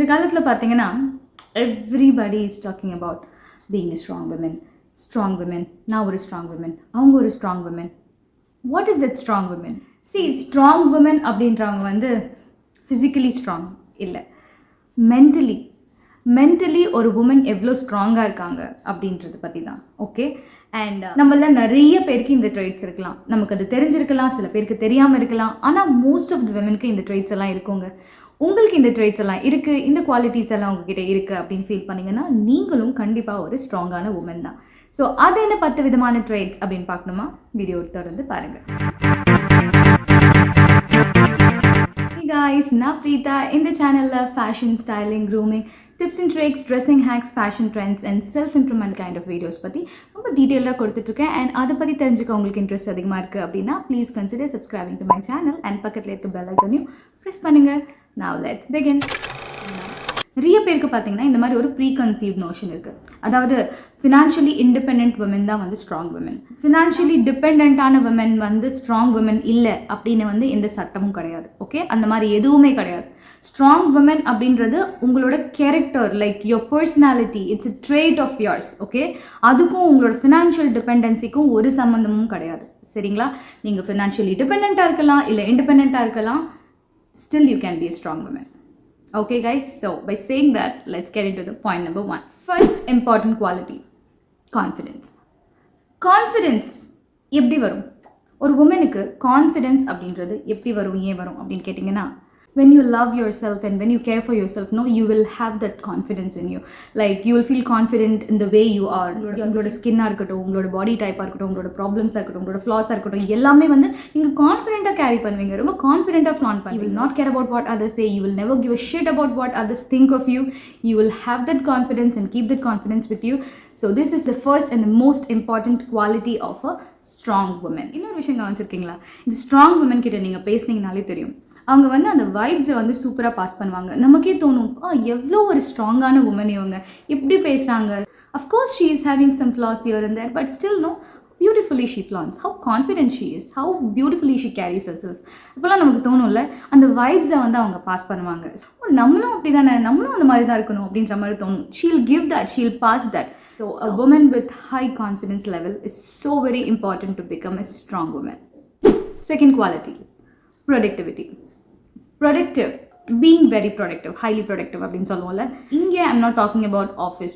இந்த காலத்தில் பார்த்தீங்கன்னா everybody is talking about being a strong women, நான் ஒரு strong women, அவங்க ஒரு strong women. What is that strong women? See, strong women அப்படின்றவங்க வந்து physically strong இல்லை, mentally ஒரு உமன் எவ்வளோ ஸ்ட்ராங்காக இருக்காங்க அப்படின்றது பற்றி தான். ஓகே, அண்ட் நம்மள நிறைய பேருக்கு இந்த ட்ரைட்ஸ் இருக்கலாம், நமக்கு அது தெரிஞ்சிருக்கலாம், சில பேருக்கு தெரியாமல் இருக்கலாம். ஆனால் மோஸ்ட் ஆஃப் த விமனுக்கு இந்த ட்ரைட்ஸ் எல்லாம் இருக்குங்க. உங்களுக்கு இந்த ட்ரைட்ஸ் எல்லாம் இருக்குது, இந்த குவாலிட்டிஸ் எல்லாம் உங்ககிட்ட இருக்குது அப்படின்னு ஃபீல் பண்ணிங்கன்னா நீங்களும் கண்டிப்பாக ஒரு ஸ்ட்ராங்கான உமன் தான். ஸோ அது என்ன 10 விதமான ட்ரைட்ஸ் அப்படின்னு பார்க்கணுமா? வீடியோ தொடர்ந்து பாருங்கள். Guys, நான் பிரீதா. இந்த சேனலில் fashion, styling, grooming, tips and tricks, dressing hacks, fashion trends and self improvement kind of videos பற்றி ரொம்ப டீட்டெயிலாக கொடுத்துட்ருக்கேன். அண்ட் அதை பற்றி தெரிஞ்சுக்க உங்களுக்கு இன்ட்ரெஸ்ட் அதிகமாக இருக்குது அப்படின்னா please consider subscribing to my channel and பக்கத்தில் இருக்க பெல் ஐக்கனையும் ப்ரெஸ் பண்ணுங்கள். Now let's begin. நிறைய பேருக்கு பார்த்தீங்கன்னா இந்த மாதிரி ஒரு ப்ரீ கன்சீவ் நோஷன் இருக்குது. அதாவது ஃபினான்ஷியலி இண்டிபெண்ட் விமன் தான் வந்து ஸ்ட்ராங் விமன், ஃபினான்ஷியலி டிபெண்ட்டான விமன் வந்து ஸ்ட்ராங் விமன் இல்லை அப்படின்னு வந்து எந்த சட்டமும் கிடையாது. ஓகே, அந்த மாதிரி எதுவுமே கிடையாது. ஸ்ட்ராங் விமன் அப்படின்றது உங்களோட character, like your personality, it's a trait of yours. Okay, அதுக்கும் உங்களோட ஃபினான்ஷியல் டிபெண்டன்சிக்கும் ஒரு சம்மந்தமும் கிடையாது. சரிங்களா? நீங்கள் ஃபினான்ஷியலி டிபெண்ட்டாக இருக்கலாம், இல்லை இண்டிபெண்ட்டாக இருக்கலாம், still you can be a strong woman. Okay guys, so by saying that, let's get into the point number 1. First important quality, confidence எப்படி வரும்? ஒரு உமனுக்கு கான்ஃபிடென்ஸ் அப்படின்றது எப்படி வரும், ஏன் வரும் அப்படின்னு கேட்டிங்கன்னா, when you love yourself and when you care for yourself, no, you will have that confidence in you. Like you will feel confident in the way you are. உங்களோட ஸ்கின்னாக இருக்கட்டும், உங்களோட பாடி டைப்பாக இருக்கட்டும், உங்களோட ப்ராப்ளம்ஸாக இருக்கட்டும், உங்களோட ஃப்ளாஸாக இருக்கட்டும், எல்லாமே வந்து நீங்கள் கான்ஃபிடென்ட்டாக கேரி பண்ணுவீங்க, ரொம்ப கான்ஃபிடென்ட்டாக ஃப்ளான் பண்ணுவீங்க. You will not care about what others say, you will never give a shit about what others think of you. You will have that confidence and keep that confidence with you. So this is the first and the most important quality of a strong woman. இன்னொரு விஷயம் கவனிச்சிருக்கீங்களா? இந்த strong woman கிட்ட நீங்கள் பேசுனீங்கனாலே தெரியும், அவங்க வந்து அந்த வைப்ஸை வந்து சூப்பராக பாஸ் பண்ணுவாங்க. நமக்கே தோணும், எவ்வளோ ஒரு ஸ்ட்ராங்கான உமன் இவங்க, எப்படி பேசுகிறாங்க. Of course she is having some flaws here and there, but still no, beautifully she flaunts, how confident she is, how beautifully she carries herself. இப்போலாம் நமக்கு தோணும்ல, அந்த வைப்ஸை வந்து அவங்க பாஸ் பண்ணுவாங்க. நம்மளும் அப்படி தானே, நம்மளும் அந்த மாதிரி தான் இருக்கணும் அப்படின்ற மாதிரி தோணும். She'll give that, she'll pass that. So a woman with high confidence level is so very important to become a strong woman. Second quality, productive, being very productive, highly productive அப்படின்னு சொல்லுவோம்ல. இங்கே I'm not talking about office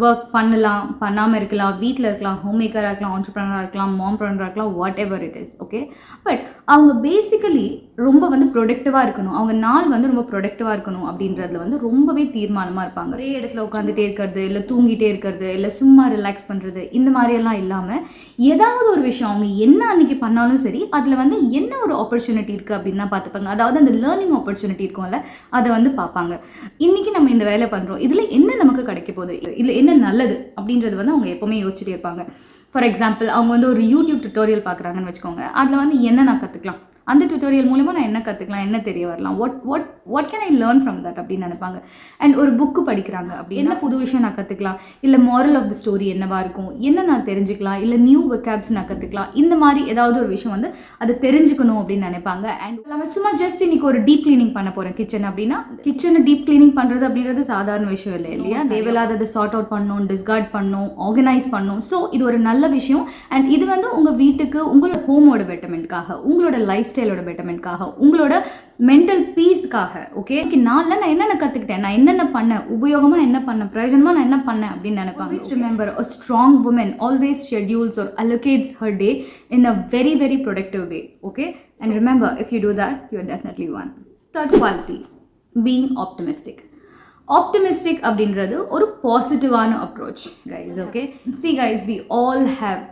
work பண்ணலாம், பண்ணாமல் இருக்கலாம், வீட்டில் இருக்கலாம், home மேக்கராக இருக்கலாம், ஆண்டர்ப்ரனராக இருக்கலாம், மாம்ப்ரனராக இருக்கலாம், what ever it is. Okay, but அவங்க பேசிக்கலி ரொம்ப வந்து ப்ரொடக்டிவாக இருக்கணும், அவங்க நாள் வந்து ரொம்ப ப்ரொடக்டிவாக இருக்கணும் அப்படின்றதுல வந்து ரொம்பவே தீர்மானமாக இருப்பாங்க. ஒரே இடத்துல உட்காந்துட்டே இருக்கிறது, இல்லை தூங்கிட்டே இருக்கிறது, இல்லை சும்மா ரிலாக்ஸ் பண்ணுறது, இந்த மாதிரியெல்லாம் இல்லாமல் ஏதாவது ஒரு விஷயம் அவங்க என்ன அன்றைக்கி பண்ணாலும் சரி, அதில் வந்து என்ன ஒரு ஆப்பர்ச்சுனிட்டி இருக்குது அப்படின்னு தான் பார்த்துப்பாங்க. அதாவது அந்த லேர்னிங் ஆப்பர்ச்சுனிட்டி இருக்கும்ல, அதை வந்து பார்ப்பாங்க. இன்றைக்கி நம்ம இந்த வேலை பண்ணுறோம், இதில் என்ன நமக்கு கிடைக்க போகுது, இதில் என்ன நல்லது அப்படின்றது வந்து அவங்க எப்போவுமே யோசிச்சுட்டே இருப்பாங்க. ஃபார் எக்ஸாம்பிள், அவங்க வந்து ஒரு யூடியூப் டுட்டோரியல் பார்க்குறாங்கன்னு வச்சுக்கோங்க, அதில் வந்து என்ன நான் கற்றுக்கலாம், அந்த டுட்டோரியல் மூலமா நான் என்ன கற்றுக்கலாம், என்ன தெரிய வரலாம், what can I learn from that அப்படின்னு நினைப்பாங்க. அண்ட் ஒரு புக்கு படிக்கிறாங்க அப்படி, என்ன புது விஷயம் நான் கற்றுக்கலாம், இல்லை மாரல் ஆஃப் த ஸ்டோரி என்னவா இருக்கும், என்ன நான் தெரிஞ்சுக்கலாம், இல்லை நியூ வெக்காப்ஸ் நான் கற்றுக்கலாம், இந்த மாதிரி ஏதாவது ஒரு விஷயம் வந்து அதை தெரிஞ்சுக்கணும் அப்படின்னு நினைப்பாங்க. அண்ட் நம்ம சும்மா ஜஸ்ட் இன்னைக்கு ஒரு டீப் கிளீனிங் பண்ண போகிறேன் கிச்சன் அப்படின்னா, கிச்சனை டீப் கிளீனிங் பண்ணுறது அப்படின்றது சாதாரண விஷயம் இல்லை இல்லையா? தேவையில்லாததை சார்ட் அவுட் பண்ணணும், டிஸ்கார்ட் பண்ணணும், ஆர்கனைஸ் பண்ணணும். ஸோ இது ஒரு நல்ல விஷயம். அண்ட் இது வந்து உங்கள் வீட்டுக்கு, உங்களோட ஹோமோட பெட்டர்மெண்ட்காக, உங்களோட லைஃப் ஸ்டைலோட பெட்டர்மெண்ட்காக, உங்களோட மென்டல் பீஸ்க்காக. ஓகே, நாளில் நான் என்னென்ன கற்றுக்கிட்டேன், நான் என்னென்ன பண்ணேன், உபயோகமாக என்ன பண்ணேன், பிரயோஜனமாக நான் என்ன பண்ணேன் அப்படின்னு நினைப்பாங்க. Always remember, a strong woman always schedules or allocates her day in a very, very productive way. Okay, and remember, if you do that, you are definitely one. Third quality, being optimistic. அப்படின்றது ஒரு பாசிட்டிவான approach guys. Okay, see guys, we all have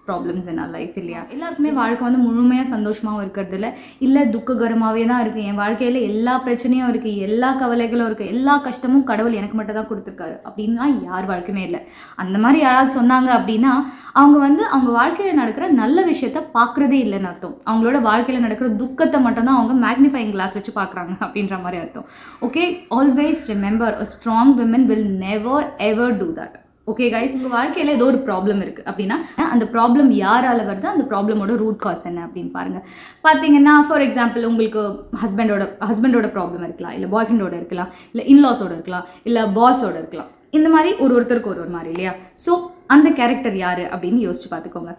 problems in R life இல்லையா? எல்லாருக்குமே வாழ்க்கை வந்து முழுமையாக சந்தோஷமாகவும் இருக்கிறது இல்லை துக்ககரமாகவே தான் இருக்குது. என் வாழ்க்கையில் எல்லா பிரச்சனையும் இருக்குது, எல்லா கவலைகளும் இருக்குது, எல்லா கஷ்டமும் கடவுள் எனக்கு மட்டும் தான் கொடுத்துருக்காரு அப்படின்லாம் யார் வாழ்க்கையுமே இல்லை. அந்த மாதிரி யாராவது சொன்னாங்க அப்படின்னா அவங்க வந்து அவங்க வாழ்க்கையில் நடக்கிற நல்ல விஷயத்த பார்க்குறதே இல்லைன்னு அர்த்தம். அவங்களோட வாழ்க்கையில் நடக்கிற துக்கத்தை மட்டும்தான் அவங்க மேக்னிஃபைங் கிளாஸ் வச்சு பார்க்குறாங்க அப்படின்ற மாதிரி அர்த்தம். Okay, always remember, a strong woman will never ever do that. Okay guys, உங்கள் வாழ்க்கையில் ஏதோ ஒரு ப்ராப்ளம் இருக்குது அப்படின்னா அந்த ப்ராப்ளம் யாரால் வருது, அந்த ப்ராப்ளமோட ரூட் காஸ் என்ன அப்படின்னு பாருங்கள். பார்த்தீங்கன்னா ஃபார் எக்ஸாம்பிள் உங்களுக்கு ஹஸ்பண்டோட ப்ராப்ளம் இருக்கலாம், இல்லை பாய் ஃப்ரெண்டோட இருக்கலாம், இல்லை இன்லாஸோட இருக்கலாம், இல்லை பாஸோட இருக்கலாம். இந்த மாதிரி ஒருத்தருக்கு ஒரு மாதிரி இல்லையா? ஸோ அந்த கேரக்டர் யார் அப்படின்னு யோசிச்சு பார்த்துக்கோங்க.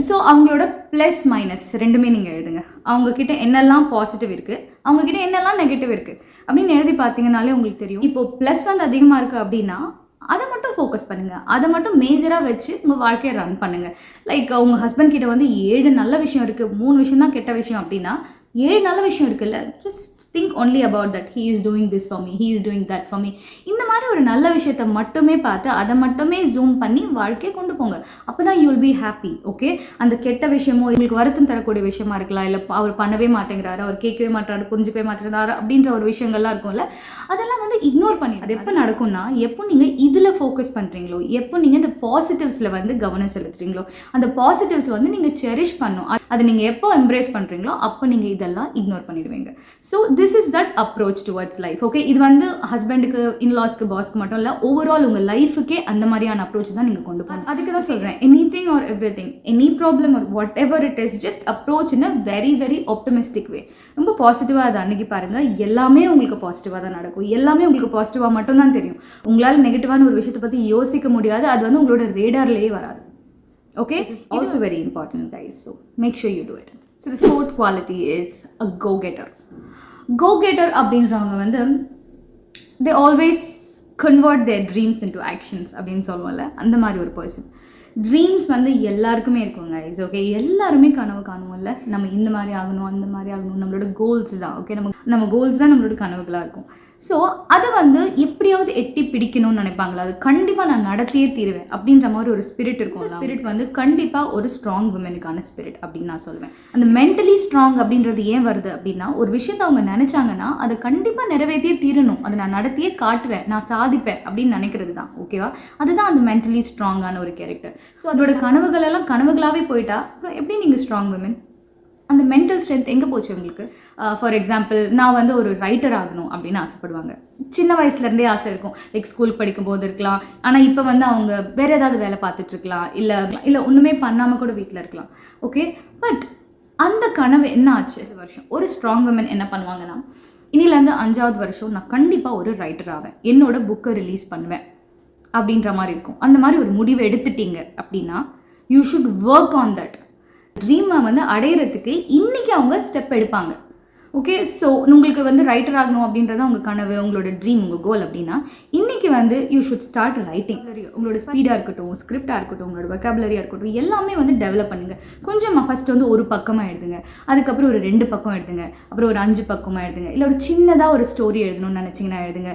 ஸோ அவங்களோட ப்ளஸ் மைனஸ் ரெண்டுமே நீங்கள் எழுதுங்க. அவங்கக்கிட்ட என்னெல்லாம் பாசிட்டிவ் இருக்குது, அவங்கக்கிட்ட என்னெல்லாம் நெகட்டிவ் இருக்குது அப்படின்னு எழுதி பார்த்தீங்கன்னாலே உங்களுக்கு தெரியும். இப்போது ப்ளஸ் வந்து அதிகமாக இருக்குது அப்படின்னா அதை மட்டும் ஃபோக்கஸ் பண்ணுங்கள், அதை மட்டும் மேஜராக வச்சு உங்கள் வாழ்க்கையை ரன் பண்ணுங்கள். லைக் உங்கள் ஹஸ்பண்ட் கிட்ட வந்து 7 நல்ல விஷயம் இருக்குது, 3 விஷயம் தான் கெட்ட விஷயம் அப்படின்னா 7 நல்ல விஷயம் இருக்குல்ல, just think only about that. He is doing this for me, he is doing that for me. இந்த மாதிரி ஒரு நல்ல விஷயத்தை மட்டுமே பார்த்து அதை மட்டுமே ஜூம் பண்ணி வாழ்க்கையை கொண்டு போங்க. அப்போ தான் you will be happy. Okay, அந்த கெட்ட விஷயமோ உங்களுக்கு வருத்தம் தரக்கூடிய விஷயமா இருக்கலாம், இல்லை அவர் பண்ணவே மாட்டேங்கிறாரு, அவர் கேட்கவே மாட்டாரு, புரிஞ்சுக்கவே மாட்டேங்கிறாரு அப்படின்ற ஒரு விஷயங்கள்லாம் இருக்கும்ல, அதெல்லாம் வந்து இக்னோர் பண்ணி. அது எப்போ நடக்கும்னா எப்போ நீங்கள் இதில் ஃபோக்கஸ் பண்ணுறீங்களோ, எப்போ நீங்கள் இந்த பாசிட்டிவ்ஸில் வந்து கவனம் செலுத்துறீங்களோ, அந்த பாசிட்டிவ்ஸ் வந்து நீங்கள் செரிஷ் பண்ணும். அதை நீங்கள் எப்போ எம்ப்ரேஸ் பண்ணுறீங்களோ அப்போ நீங்கள் இதெல்லாம் இக்னோர் பண்ணிடுவீங்க. So this is that approach towards life. Okay, இது வந்து ஹஸ்பண்டுக்கு, இன்லாஸ்க்கு, பாஸ்க்கு மட்டும் இல்லை, ஓவரால் உங்கள் லைஃபுக்கே அந்த மாதிரியான அப்ரோச் தான் நீங்கள் கொண்டு போகணும். அதுக்கு தான் சொல்கிறேன், anything or everything, any problem or whatever it is, just approach in a very very optimistic way. ரொம்ப பாசிட்டிவாக அதை அன்றைக்கி பாருங்கள், எல்லாமே உங்களுக்கு பாசிட்டிவாக தான் நடக்கும், எல்லாமே உங்களுக்கு பாசிட்டிவாக மட்டும்தான் தெரியும். உங்களால் நெகட்டிவான ஒரு விஷயத்தை பற்றி யோசிக்க முடியாது, அது வந்து உங்களோட ரேடார்லேயே வராது. Okay, this is also very important, guys. So make sure you do it. So the fourth quality is a go-getter. Go-getter அப்படின்றவங்க வந்து they always convert their dreams into actions அப்படின்னு சொல்லுவோம்ல, அந்த மாதிரி ஒரு பர்சன். ட்ரீம்ஸ் வந்து எல்லாருக்குமே இருக்குங்க கைஸ். ஓகே, எல்லாருமே கனவு காணுவோம்ல, நம்ம இந்த மாதிரி ஆகணும், அந்த மாதிரி ஆகணும், நம்மளோட கோல்ஸ் தான். ஓகே, நம்ம கோல்ஸ் தான் நம்மளோட கனவுகளாக இருக்கும். ஸோ அதை வந்து எப்படியாவது எட்டி பிடிக்கணும்னு நினைப்பாங்களா, அது கண்டிப்பாக நான் நடத்தியே தீருவேன் அப்படின்ற மாதிரி ஒரு ஸ்பிரிட் இருக்கும். ஸ்பிரிட் வந்து கண்டிப்பாக ஒரு ஸ்ட்ராங் விமனுக்கான ஸ்பிரிட் அப்படின்னு நான் சொல்லுவேன். அந்த மென்டலி ஸ்ட்ராங் அப்படின்றது ஏன் வருது அப்படின்னா, ஒரு விஷயத்தை அவங்க நினைச்சாங்கன்னா அதை கண்டிப்பாக நிறைவேற்றியே தீரணும், அதை நான் நடத்தியே காட்டுவேன், நான் சாதிப்பேன் அப்படின்னு நினைக்கிறது தான். ஓகேவா, அதுதான் அந்த மென்டலி ஸ்ட்ராங்கான ஒரு கேரக்டர். ஸோ அதோட கனவுகள் எல்லாம் கனவுகளாகவே போயிட்டா அப்புறம் எப்படி நீங்கள் ஸ்ட்ராங் விமன்? அந்த மென்டல் ஸ்ட்ரென்த் எங்கே போச்சு உங்களுக்கு? ஃபார் எக்ஸாம்பிள், நான் வந்து ஒரு ரைட்டர் ஆகணும் அப்படின்னு ஆசைப்படுவாங்க. சின்ன வயசுலேருந்தே ஆசை இருக்கும், லைக் ஸ்கூல் படிக்கும் போது இருக்கலாம். ஆனால் இப்போ வந்து அவங்க வேறு ஏதாவது வேலை பார்த்துட்ருக்கலாம், இல்லை ஒன்றுமே பண்ணாமல் கூட வீட்டில் இருக்கலாம். ஓகே, பட் அந்த கனவு என்ன ஆச்சு? வருஷம் ஒரு ஸ்ட்ராங் விமன் என்ன பண்ணுவாங்கன்னா, இனிலேருந்து 5வது வருஷம் நான் கண்டிப்பாக ஒரு ரைட்டர் ஆவேன், என்னோட புக்கை ரிலீஸ் பண்ணுவேன் அப்படின்ற மாதிரி இருக்கும். அந்த மாதிரி ஒரு முடிவை எடுத்துட்டீங்க அப்படின்னா you should work on that. ட்ரீமை வந்து அடையிறதுக்கு இன்றைக்கி அவங்க ஸ்டெப் எடுப்பாங்க. ஓகே, ஸோ உங்களுக்கு வந்து ரைட்டர் ஆகணும் அப்படின்றத உங்கள் கனவு, உங்களோட ட்ரீம், உங்கள் கோல் அப்படின்னா இன்றைக்கி வந்து யூ ஷுட் ஸ்டார்ட் ரைட்டிங். உங்களோட ஸ்பீடாக இருக்கட்டும், ஸ்கிரிப்டாக இருக்கட்டும், உங்களோட வெக்காபுலரியாக இருக்கட்டும், எல்லாமே வந்து டெவலப் பண்ணுங்கள். கொஞ்சமாக ஃபஸ்ட்டு வந்து ஒரு பக்கமாக எழுதுங்க, அதுக்கப்புறம் ஒரு 2 பக்கம் எழுதுங்க, அப்புறம் ஒரு 5 பக்கமாக எழுதுங்க, இல்லை ஒரு சின்னதாக ஒரு ஸ்டோரி எழுதணும்னு நினச்சிங்கன்னா எழுதுங்க.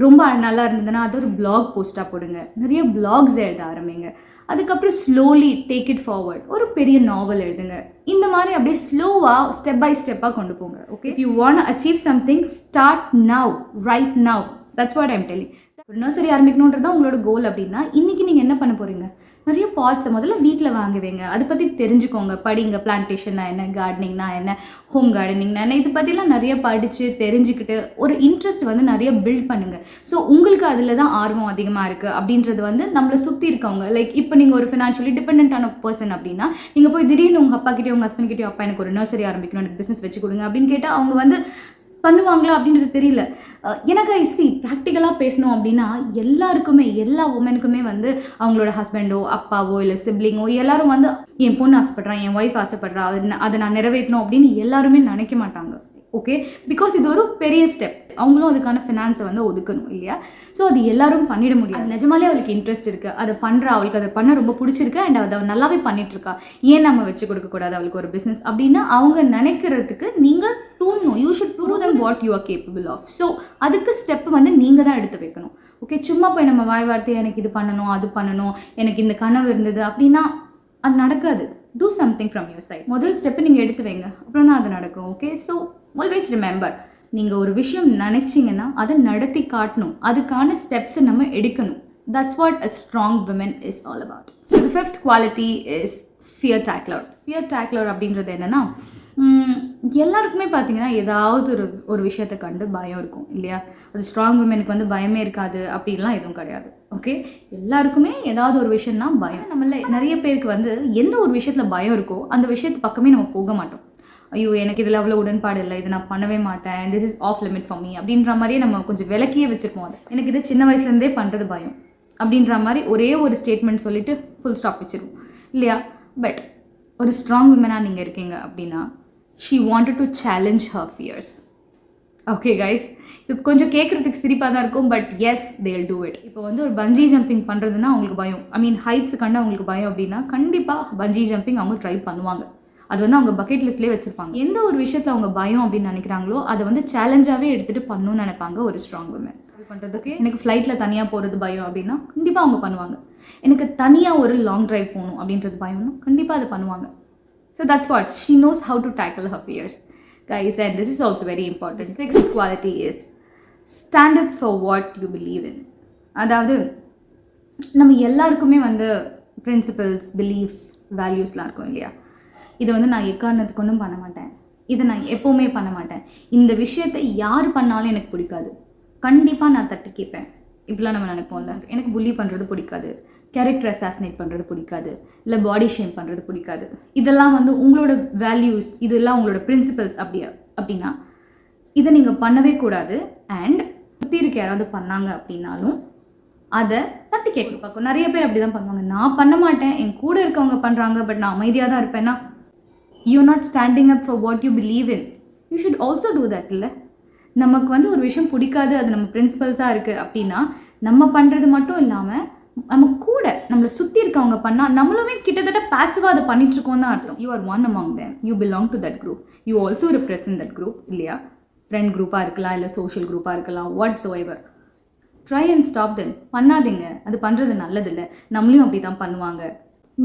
ரொம்ப நல்லா இருந்ததுன்னா அது ஒரு பிளாக் போஸ்ட்டாக போடுங்க, நிறைய பிளாக்ஸ் எழுத ஆரம்பிங்க. அதுக்கப்புறம் ஸ்லோலி டேக் இட் ஃபார்வர்ட், ஒரு பெரிய நாவல் எழுதுங்க. இந்த மாதிரி அப்படியே ஸ்லோவாக ஸ்டெப் பை ஸ்டெப்பாக கொண்டு போங்க. Okay, if you want to achieve something, start now, right now. That's what I'm telling. ஒரு நர்சரி ஆரம்பிக்கணுன்றது தான் உங்களோட கோல் அப்படின்னா இன்றைக்கி நீங்கள் என்ன பண்ண போகிறீங்க? நிறைய பாட்ஸை முதல்ல வீட்டில் வாங்குவீங்க, அதை பற்றி தெரிஞ்சுக்கோங்க, படிங்க. பிளான்டேஷன்னா என்ன, கார்டனிங்னா என்ன, ஹோம் கார்டனிங்னா என்ன, இது பற்றிலாம் நிறைய படித்து தெரிஞ்சுக்கிட்டு ஒரு இன்ட்ரெஸ்ட் வந்து நிறைய பில்ட் பண்ணுங்கள். ஸோ உங்களுக்கு அதில் தான் ஆர்வம் அதிகமாக இருக்குது அப்படின்றது வந்து நம்மளை சுற்றி இருக்கவங்க. லைக் இப்போ நீங்கள் ஒரு ஃபினான்ஷியலி டிபெண்டான பர்சன் அப்படின்னா நீங்கள் போய் திடீர்னு உங்கள் அப்பா கிட்டே, உங்கள் ஹஸ்பண்ட் கிட்டே, அப்பா எனக்கு ஒரு நர்சரி ஆரம்பிக்கணும், எனக்கு பிஸ்னஸ் வச்சு கொடுங்க அப்படின்னு கேட்டால் அவங்க வந்து பண்ணுவாங்களா அப்படின்றது தெரியல. எனக்கு ப்ராக்டிக்கலாக பேசணும் அப்படின்னா எல்லாருக்குமே, எல்லா உமனுக்குமே வந்து அவங்களோட ஹஸ்பண்டோ, அப்பாவோ, இல்லை சிப்ளிங்கோ எல்லாரும் வந்து என் பொண்ணு ஆசைப்படுறான், என் ஒய்ஃப் ஆசைப்படுறா, அதை நான் நிறைவேற்றணும் அப்படின்னு எல்லாருமே நினைக்க மாட்டாங்க. ஓகே, பிகாஸ் இது ஒரு பெரிய ஸ்டெப், அவங்களும் அதுக்கான ஃபினான்ஸை வந்து ஒதுக்கணும் இல்லையா? ஸோ அது எல்லாரும் பண்ணிட முடியாது. நிஜமாலே அவளுக்கு இன்ட்ரெஸ்ட் இருக்குது, அதை பண்ணுறா, அவளுக்கு அதை பண்ண ரொம்ப பிடிச்சிருக்கு, அண்ட் அதை நல்லாவே பண்ணிட்டுருக்கா, ஏன் நம்ம வச்சு கொடுக்கக்கூடாது அவளுக்கு ஒரு பிஸ்னஸ் அப்படின்னு அவங்க நினைக்கிறதுக்கு நீங்கள் தூண்டணும். You should prove them what you are capable of. So அதுக்கு ஸ்டெப் வந்து நீங்கள் தான் எடுத்து வைக்கணும். ஓகே, சும்மா போய் நம்ம வாய் வார்த்தை எனக்கு இது பண்ணணும், அது பண்ணணும், எனக்கு இந்த கனவு இருந்தது அப்படின்னா அது நடக்காது. Do something from your side. முதல் ஸ்டெப்பை நீங்கள் எடுத்து வைங்க, அப்புறம் தான் அது நடக்கும். ஓகே, ஸோ ஆல்வேஸ் ரிமெம்பர், நீங்கள் ஒரு விஷயம் நினச்சிங்கன்னா அதை நடத்தி காட்டணும், அதுக்கான ஸ்டெப்ஸை நம்ம எடுக்கணும். That's what a strong women is all about. So the 5th quality is fear tackler. Fear tackler அப்படின்றது என்னென்னா, எல்லாருக்குமே பார்த்தீங்கன்னா ஏதாவது ஒரு விஷயத்தை கண்டு பயம் இருக்கும் இல்லையா? அது ஸ்ட்ராங் விமனுக்கு வந்து பயமே இருக்காது அப்படின்லாம் எதுவும் கிடையாது. ஓகே, எல்லாருக்குமே ஏதாவது ஒரு விஷயம்னா பயம். நம்மள நிறைய பேருக்கு வந்து எந்த ஒரு விஷயத்தில் பயம் இருக்கோ அந்த விஷயத்து பக்கமே நம்ம போக மாட்டோம். ஐயோ எனக்கு இதில் அவ்வளோ உடன்பாடு இல்லை, இதை நான் பண்ணவே மாட்டேன், this is off limit for me அப்படின்ற மாதிரியே நம்ம கொஞ்சம் விலக்கியே வச்சுருப்போம். அது எனக்கு இது சின்ன வயசுலேருந்தே பண்ணுறது பயம் அப்படின்ற மாதிரி ஒரே ஒரு ஸ்டேட்மெண்ட் சொல்லிட்டு ஃபுல் ஸ்டாப் வச்சுருவோம் இல்லையா? பட் ஒரு ஸ்ட்ராங் விமனாக நீங்கள் இருக்கீங்க அப்படின்னா she wanted to challenge her fears. Okay guys, இது கொஞ்சம் கேட்குறதுக்கு சிரிப்பாக தான் இருக்கும், but S they'll do it. இப்போ வந்து ஒரு பஞ்சி ஜம்பிங் பண்ணுறதுன்னா அவங்களுக்கு பயம், ஐ மீன் ஹைட்ஸு கண்டு அவங்களுக்கு பயம் அப்படின்னா கண்டிப்பாக பஞ்சி ஜம்பிங் அவங்க ட்ரை பண்ணுவாங்க. அது வந்து அவங்க பக்கெட் லிஸ்ட்லேயே வச்சுருப்பாங்க. எந்த ஒரு விஷயத்தில் அவங்க பயம் அப்படின்னு நினைக்கிறாங்களோ அதை வந்து சேலஞ்சாகவே எடுத்துகிட்டு பண்ணணும்னு நினைப்பாங்க ஒரு ஸ்ட்ராங் விமன். பண்ணுறதுக்கு எனக்கு ஃப்ளைட்டில் தனியாக போகிறது பயம் அப்படின்னா கண்டிப்பாக அவங்க பண்ணுவாங்க. எனக்கு தனியாக ஒரு லாங் ட்ரைவ் போகணும் அப்படின்றது பயம்னா கண்டிப்பாக அதை பண்ணுவாங்க. So that's what she knows how to tackle her fears, guys, and this is also very important. Sixth quality is stand up for what you believe in. அதாவது நம்ம எல்லாருக்குமே வந்து பிரின்சிபல்ஸ், பிலீஃப்ஸ், வேல்யூஸ்லாம் இருக்கும் இல்லையா? இதை வந்து நான் எக்காரணத்துக்கு ஒன்றும் பண்ண மாட்டேன், இதை நான் எப்போவுமே பண்ண மாட்டேன், இந்த விஷயத்தை யார் பண்ணாலும் எனக்கு பிடிக்காது, கண்டிப்பாக நான் தட்டி கேட்பேன், இப்படிலாம் நம்ம நினைப்போம்ல. எனக்கு புள்ளி பண்ணுறது பிடிக்காது, கேரக்டர் அசாசினேட் பண்ணுறது பிடிக்காது, இல்லை பாடி ஷேம் பண்ணுறது பிடிக்காது. இதெல்லாம் வந்து உங்களோட வேல்யூஸ், இதெல்லாம் உங்களோட பிரின்சிபல்ஸ் அப்படின்னா இதை நீங்கள் பண்ணவே கூடாது. அண்ட் சுற்றி இருக்க யாராவது பண்ணாங்க அப்படின்னாலும் அதை தட்டி கேட்க பார்க்கும். நிறைய பேர் அப்படி தான் பண்ணுவாங்க, நான் பண்ண மாட்டேன், என் கூட இருக்கவங்க பண்ணுறாங்க, பட் நான் அமைதியாக தான் இருப்பேன்னா you not standing up for what you believe in. You should also do that. இல்லை, நமக்கு வந்து ஒரு விஷயம் பிடிக்காது, அது நம்ம பிரின்சிபல்ஸாக இருக்குது அப்படின்னா நம்ம பண்ணுறது மட்டும் இல்லாமல் நம்ம கூட நம்மளை சுற்றி இருக்கவங்க பண்ணால் நம்மளுமே கிட்டத்தட்ட பாசிவாக அதை பண்ணிட்டுருக்கோம் தான் அர்த்தம். You are one among them, you belong to that group, you also represent that group இல்லையா? ஃப்ரெண்ட் குரூப்பாக இருக்கலாம், இல்லை சோஷியல் குரூப்பாக இருக்கலாம், whatsoever. Try and stop them. பண்ணாதீங்க, அது பண்ணுறது நல்லதில்லை, நம்மளையும் அப்படி தான் பண்ணுவாங்க.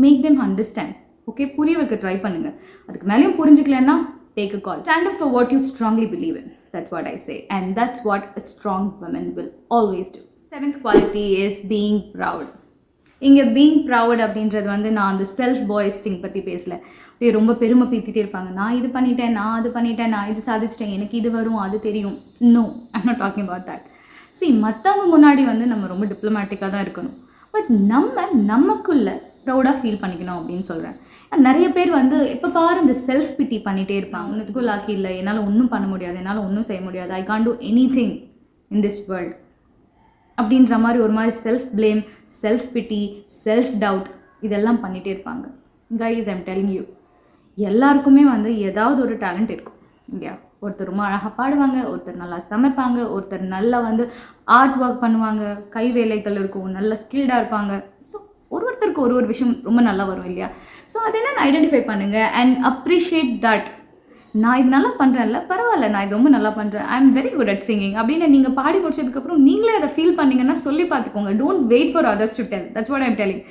Make them understand. ஓகே, புரிய வைக்க ட்ரை பண்ணுங்கள். அதுக்கு மேலேயும் புரிஞ்சுக்கலன்னா take a call. Stand up for what you strongly believe in. That's what I say. And that's what a strong woman will always do. Seventh quality is being proud. இங்கே being proud அப்படின்றது வந்து நான் அந்த self பாய்ஸ்டிங் பற்றி பேசல. ரொம்ப பெருமை பீத்திட்டே இருப்பாங்க, நான் இது பண்ணிட்டேன், நான் அது பண்ணிட்டேன், நான் இது சாதிச்சிட்டேன், எனக்கு இது வரும், அது தெரியும். No, I'm not talking about that. சரி, மற்றவங்க முன்னாடி வந்து நம்ம ரொம்ப டிப்ளமேட்டிக்காக தான் இருக்கணும், பட் நமக்குள்ள ப்ரௌடாக ஃபீல் பண்ணிக்கணும் அப்படின்னு சொல்கிறேன். நிறைய பேர் வந்து எப்போ பாரு இந்த செல்ஃப் பிட்டி பண்ணிகிட்டே இருப்பாங்க. ஒன்றுத்துக்கும் லாக்கி இல்லை, என்னால் ஒன்றும் பண்ண முடியாது, என்னால் ஒன்றும் செய்ய முடியாது, I can't do any thing in this world அப்படின்ற மாதிரி ஒரு மாதிரி செல்ஃப் ப்ளேம், செல்ஃப் பிட்டி, செல்ஃப் டவுட் இதெல்லாம் பண்ணிகிட்டே இருப்பாங்க. கைஸ், ஐம் டெல்லிங் யூ, எல்லாருக்குமே வந்து ஏதாவது ஒரு டேலண்ட் இருக்கும் இல்லையா? ஒருத்தர் ரொம்ப அழகாக பாடுவாங்க, ஒருத்தர் நல்லா சமைப்பாங்க, ஒருத்தர் நல்லா வந்து ஆர்ட் ஒர்க் பண்ணுவாங்க, கை வேலைகள் இருக்கும், நல்ல ஸ்கில்டாக இருப்பாங்க. ஸோ ஒருத்தருக்கு ஒரு விஷயம் ரொம்ப நல்லா வரும் இல்லையா? ஸோ அது என்னென்னு ஐடென்டிஃபை பண்ணுங்கள் அண்ட் அப்ரிஷியேட் தட். நான் இது நல்லா பண்ணுறேன்ல, பரவாயில்ல, நான் இது ரொம்ப நல்லா பண்ணுறேன், I am very good at singing அப்படின்னு நீங்கள் பாடி முடிச்சதுக்கப்புறம் நீங்களே அதை ஃபீல் பண்ணிங்கன்னா சொல்லி பார்த்துக்கோங்க. Don't wait for others to tell. That's what I am telling.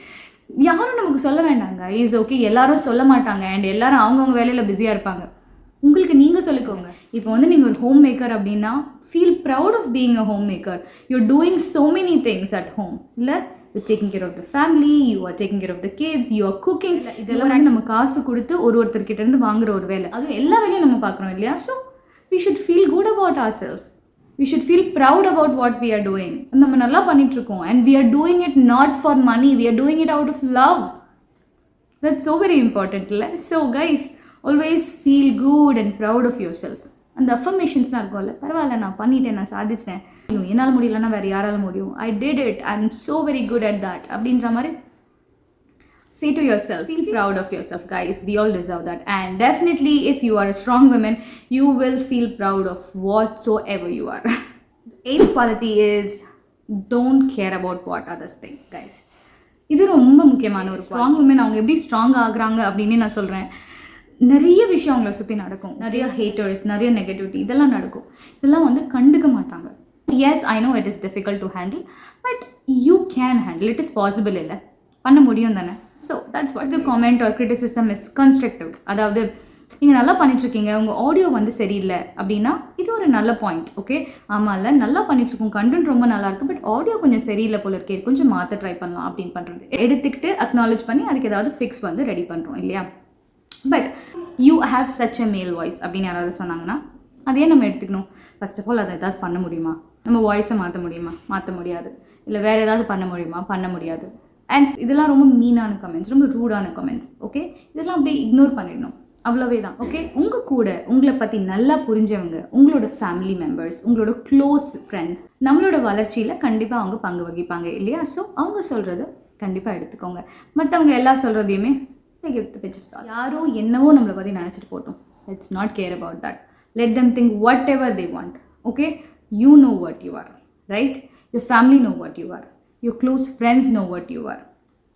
யாரும் நமக்கு சொல்ல வேண்டாங்க. இஸ் ஓகே, எல்லாரும் சொல்ல மாட்டாங்க அண்ட் எல்லாரும் அவங்கவுங்க வேலையில் பிஸியாக இருப்பாங்க. உங்களுக்கு நீங்கள் சொல்லிக்கோங்க. இப்போ வந்து நீங்கள் ஒரு ஹோம் மேக்கர் அப்படின்னா feel proud of being a homemaker. You're doing so many things at home. இல்லை, you're taking care of the family, you are taking care of the kids, you are cooking. இதெல்லாம் வந்து நம்ம காசு கொடுத்து ஒருத்தர்கிட்ட இருந்து வாங்குற ஒரு வேலை. அதுவும் எல்லா வேலையும் நம்ம பார்க்குறோம் இல்லையா? So we should feel good about ourselves. We should feel proud about what we are doing. நம்ம நல்லா பண்ணிட்டு இருக்கோம் and we are doing it not for money, we are doing it out of love. That's so very important. So guys, always feel good and proud of yourself. அந்த அஃபர்மேஷன்ஸ்லாம் இருக்கும்ல, பரவாயில்ல, நான் பண்ணிட்டேன், நான் சாதிச்சிட்டேன், என்னால் முடியலன்னா வேறு யாரால் முடியும், I did it, I am so very good at that அப்படின்ற மாதிரி say to yourself, feel proud of yourself guys. We all deserve that, and definitely if you are a strong woman you will feel proud of whatsoever you are. The eighth quality is don't care about what others think guys. இது ரொம்ப முக்கியமான ஒரு strong woman. அவங்க எப்படி strong ஆகுறாங்க அப்படின்னு நான் சொல்கிறேன். நிறைய விஷயம் அவங்கள சுற்றி நடக்கும், நிறைய ஹேட்டர்ஸ், நிறைய நெகட்டிவிட்டி இதெல்லாம் நடக்கும். இதெல்லாம் வந்து கண்டுக்க மாட்டாங்க. Yes, I know it is difficult to handle, but you can handle. It is possible. இல்லை, பண்ண முடியும் தானே? So that's what the comment or criticism is constructive. அதாவது நீங்கள் நல்லா பண்ணிட்டுருக்கீங்க, உங்கள் ஆடியோ வந்து சரியில்லை அப்படின்னா இது ஒரு நல்ல பாயிண்ட். ஓகே, ஆமாம், இல்லை, நல்லா பண்ணிட்டுருக்கோம், கண்டென்ட் ரொம்ப நல்லா இருக்குது, பட் ஆடியோ கொஞ்சம் சரியில்லை போல இருக்கே, கொஞ்சம் மாற்ற ட்ரை பண்ணலாம் அப்படின்னு பண்ணுறது எடுத்துக்கிட்டு அக்னாலேஜ் பண்ணி அதுக்கு ஏதாவது ஃபிக்ஸ் வந்து ரெடி பண்ணுறோம் இல்லையா? But you have such a மேல் வாய்ஸ் அப்படின்னு யாராவது சொன்னாங்கன்னா அதே நம்ம எடுத்துக்கணும். ஃபர்ஸ்ட் ஆஃப் ஆல் அதை ஏதாவது பண்ண முடியுமா? நம்ம வாய்ஸை மாற்ற முடியுமா? மாற்ற முடியாது. இல்லை வேறு ஏதாவது பண்ண முடியுமா? பண்ண முடியாது. அண்ட் இதெல்லாம் ரொம்ப மீனான கமெண்ட்ஸ், ரொம்ப ரூடான கமெண்ட்ஸ். ஓகே, இதெல்லாம் அப்படியே இக்னோர் பண்ணிடணும். அவ்வளோவே தான். ஓகே, உங்கள் கூட உங்களை பற்றி நல்லா புரிஞ்சவங்க, உங்களோட ஃபேமிலி மெம்பர்ஸ், உங்களோட க்ளோஸ் ஃப்ரெண்ட்ஸ், நம்மளோட வளர்ச்சியில் கண்டிப்பாக அவங்க பங்கு வகிப்பாங்க இல்லையா? ஸோ அவங்க சொல்கிறத கண்டிப்பாக எடுத்துக்கோங்க. மற்றவங்க எல்லாம் சொல்கிறதையுமே யாரோ என்னவோ நம்மளை பற்றி நினச்சிட்டு போட்டோம். Let's not care about that. Let them think whatever they want. Okay, you know what you are, right? Your family know what you are. Your close friends know what you are.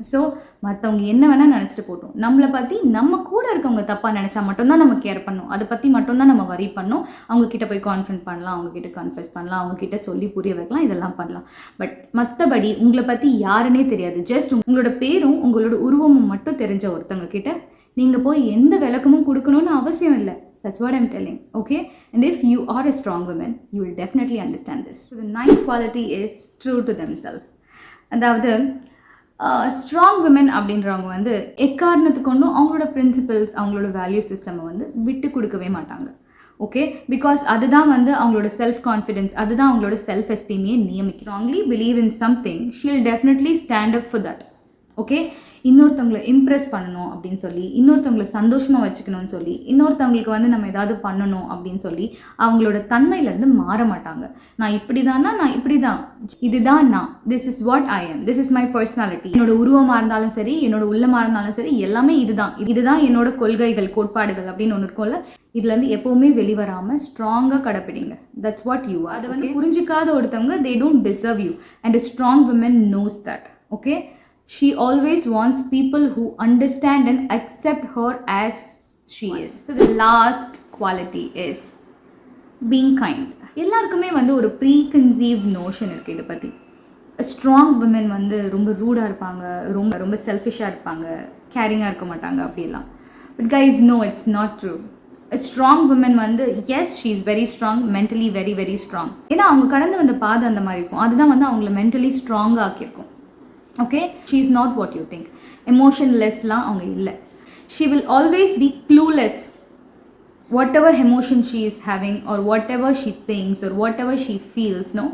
So மற்றவங்க என்ன வேணால் நினச்சிட்டு போட்டோம். நம்மளை பற்றி நம்ம கூட இருக்கவங்க தப்பாக நினச்சா மட்டும்தான் நம்ம கேர் பண்ணணும். அதை பற்றி மட்டும்தான் நம்ம வரி பண்ணணும். அவங்கக்கிட்ட போய் கான்ஃபரன்ஸ் பண்ணலாம், அவங்கக்கிட்ட கன்ஃபெஸ் பண்ணலாம், அவங்கக்கிட்ட சொல்லி புரிய வைக்கலாம், இதெல்லாம் பண்ணலாம். பட் மற்றபடி உங்களை பற்றி யாருன்னே தெரியாது, ஜஸ்ட் உங்களோட பேரும் உங்களோட உருவமும் மட்டும் தெரிஞ்ச ஒருத்தவங்க கிட்ட நீங்கள் போய் எந்த விளக்கமும் கொடுக்கணும்னு அவசியம் இல்லை. That's what I'm telling, okay? And if you are a strong woman, you will definitely understand this. So the ninth quality is true to themselves. அதாவது ஸ்ட்ராங் விமன் அப்படின்றவங்க வந்து எக்காரணத்துக்கு கொண்டும் அவங்களோட பிரின்சிபல்ஸ், அவங்களோட வேல்யூ சிஸ்டமை வந்து விட்டு கொடுக்கவே மாட்டாங்க. ஓகே, பிகாஸ் அதுதான் வந்து அவங்களோட செல்ஃப் கான்ஃபிடென்ஸ், அதுதான் அவங்களோட செல்ஃப் எஸ்டீமையே நியமிக்கும். Strongly believe in something, she will definitely stand up for that. Okay, இன்னொருத்தவங்களை இம்ப்ரெஸ் பண்ணணும் அப்படின்னு சொல்லி, இன்னொருத்தவங்களை சந்தோஷமாக வச்சுக்கணும்னு சொல்லி, இன்னொருத்தவங்களுக்கு வந்து நம்ம ஏதாவது பண்ணணும் அப்படின்னு சொல்லி அவங்களோட தன்மையிலேருந்து மாற மாட்டாங்க. நான் இப்படி தானா, நான் இப்படி தான், இதுதான் நான், this is what I M, this is my personality. என்னோட உருவமாக இருந்தாலும் சரி, என்னோட உள்ளமாக இருந்தாலும் சரி, எல்லாமே இதுதான் என்னோட கொள்கைகள், கோட்பாடுகள் அப்படின்னு ஒன்று இருக்கும்ல. இதுலேருந்து எப்போவுமே வெளிவராமல் ஸ்ட்ராங்காக கடைப்பிடிங்க. That's what you are. அதை வந்து புரிஞ்சிக்காத ஒருத்தவங்க, they don't deserve you. And a strong woman knows that. Okay, she always wants people who understand and accept her as she is. So the last quality is being kind. எல்லாருக்குமே வந்து ஒரு ப்ரீகன்சீவ்ட் notion இருக்குது இதை பற்றி. Strong women வந்து ரொம்ப ரூடாக இருப்பாங்க, ரொம்ப ரொம்ப செல்ஃபிஷாக இருப்பாங்க, கேரிங்காக இருக்க மாட்டாங்க அப்படிலாம். But guys, no, it's not true. Strong women வந்து yes, she is very strong, mentally very very strong. ஏன்னா அவங்க கடந்து வந்த பாதை அந்த மாதிரி இருக்கும். அதுதான் வந்து அவங்கள மென்டலி ஸ்ட்ராங்காக ஆக்கியிருக்கும். Okay, she is not what you think. எமோஷன்லெஸ்லாம் அவங்க இல்லை. She will always be clueless. Whatever emotion she is having, or whatever she thinks, or whatever she feels, no,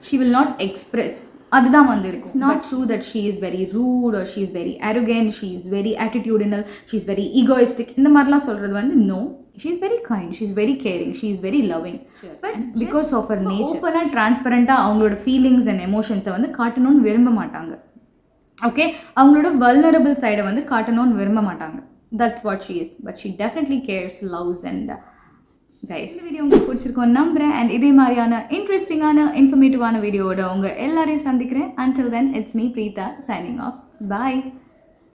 she will not express. அதுதான் வந்து இருக்கு. It's not true that she is very rude, or she is very arrogant, she is very attitudinal, she is very egoistic. இந்த மாதிரிலாம் சொல்கிறது வந்து no. She is very kind, she is very caring, she is very loving. Sure. But because of her nature, open and transparent அவங்களோட feelings and எமோஷன்ஸை வந்து காட்டணும்னு விரும்ப மாட்டாங்க. ஓகே, அவங்களோட வல்னரபிள் சைடை வந்து காட்டணும்னு விரும்ப மாட்டாங்க. That's what she is. But she definitely cares, loves and guys, இந்த வீடியோ உங்களுக்கு பிடிச்சிருக்கோம் நம்புறேன். அண்ட் இதே மாதிரியான இன்ட்ரெஸ்டிங்கான இன்ஃபர்மேட்டிவான வீடியோவோட உங்கள் எல்லாரையும் சந்திக்கிறேன். Until then, it's me, Preetha, signing off. Bye.